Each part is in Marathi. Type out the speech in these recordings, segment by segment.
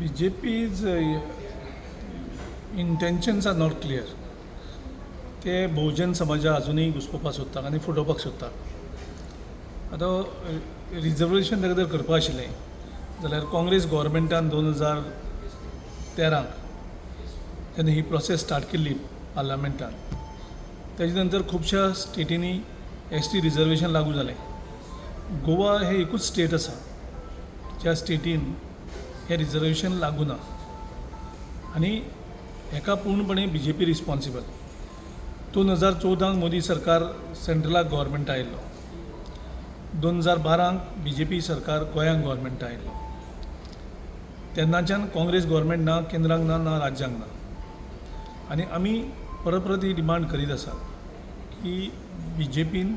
BJP's intentions are not clear. ते बहुजन समाजा अजूनही घुसपोवपाक सोदतात आनी फुडोवपाक सोदतात. आतां रिजर्वेशन ताका जर करपा आशिल्लें जाल्यार काँग्रेस गोवोरमेंटान 2013 जेन्ना ही प्रोसेस स्टार्ट केल्ली पार्लमेंटान, तेजे नंतर खुबश्या स्टेटींनी ST रिजर्वेशन लागू जालें. गोवा हे एकूच स्टेट आसा ज्या स्टेटीन हे रिजर्वेशन लागू ना आनी हेका पूर्णपणे BJP रिस्पॉन्सिबल. 2014 मोदी सरकार सेंट्रलाक गव्हर्मेंट आयिल्लो. 2012 BJP सरकार गोंयांक गव्हर्मेंट आयिल्लो. तेन्नाच्यान काँग्रेस गव्हर्मेंट ना, केंद्रांक ना राज्यांक ना. आनी आमी परत ही डिमांड करीत आसा की BJPन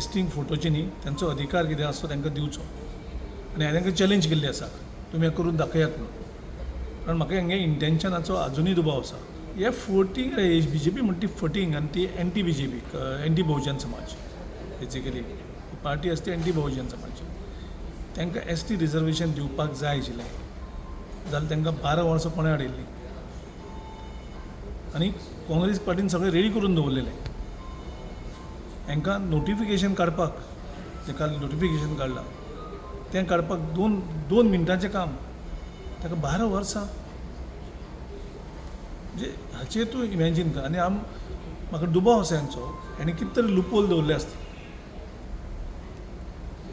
STंक फोटोची न्ही, तांचो अधिकार कितें आसता तांकां दिवचो. आनी हांवें तांकां चॅलेंज केल्ली आसा, तुमी हें करून दाखयात म्हणून. कारण म्हाका हेंगे इंटेन्शनाचो अजुनूय दुबाव आसा. हे फटींग BJP म्हणटा ती फटींग आनी ती anti BJP, anti Bahujan Samaj. Basically party आसा ती एंटी बहुजन समाज. तांकां ST रिजर्वेशन दिवपाक जाय आशिल्लें जाल्यार तांकां 12 वर्सां कोणें हाडिल्लीं आनी काँग्रेस पार्टीन सगळें रेडी करून दवरलेलें. हांकां नोटिफिकेशन काडपाक, जें काल नोटिफिकेशन काडलां तें काडपाक दोन मिनटांचें काम, ताका 12 वर्सां. म्हणजे हाचेर तूं इमॅजीन कर. आनी म्हाका दुबाव आसा हांचो, आनी कितें तरी लुपोल दवरले आसता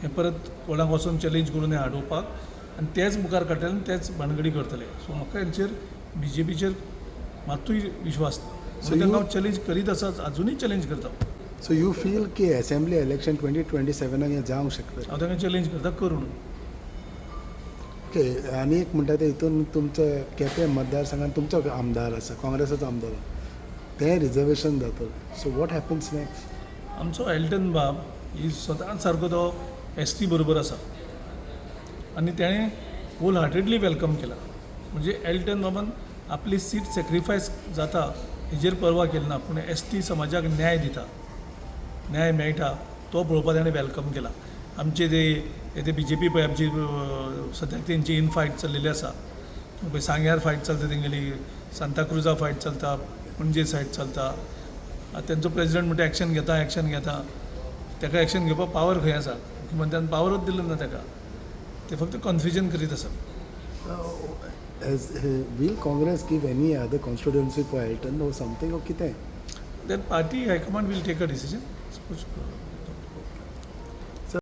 हें परत कोणाक वचून चॅलेंज करून हें हाडोवपाक आनी तेच मुखार काडटले आनी तेच भानगडी करतले. सो म्हाका हेंचेर BJPचेर मात्तूय विश्वास ना. सो तांकां हांव चॅलेंज करीत आसा, अजुनूय चॅलेंज करता. सो यू फील की असेंब्ली इलेक्शन 2027 हें जावंक शकता? हांव तांकां चॅलेंज करता, करून. ओके. आनी एक म्हणटा ते हितून तुमचो केपें मतदारसंघात तुमचो आमदार आसा, काँग्रेसाचो आमदार आसा, तें रिजर्वेशन जातलें. So what happens next? आमचो एल्टन बाब ही सदांच सारको तो ST बरोबर आसा आनी तेणें होल हार्टेडली वेलकम केला. म्हणजे एल्टन बाबान आपली सीट सॅक्रिफायस जाता हेजेर पर्वा केली ना, पूण ST समाजाक न्याय दिता, न्याय मेळटा तो पळोवपाक ताणें वेलकम केला. आमचे ते BJP पळय आमची सद्याक तेंची इन फायट चल्लेली आसा पळय. सांग्यार फायट चलता तेंगेली, सांताक्रुजा फायट चलता, पणजे सायड चलता. तेंचो प्रेजिडंट म्हणटा एक्शन घेता. ताका एक्शन घेवपाक पावर खंय आसा? मुख्यमंत्र्यान पावरच दिलो ना ताका. ते फक्त कन्फ्युजन करीत आसा. Will Congress give any other constituency for एल्टन ओ समथींग ओ कितें? That party high command will take a decision.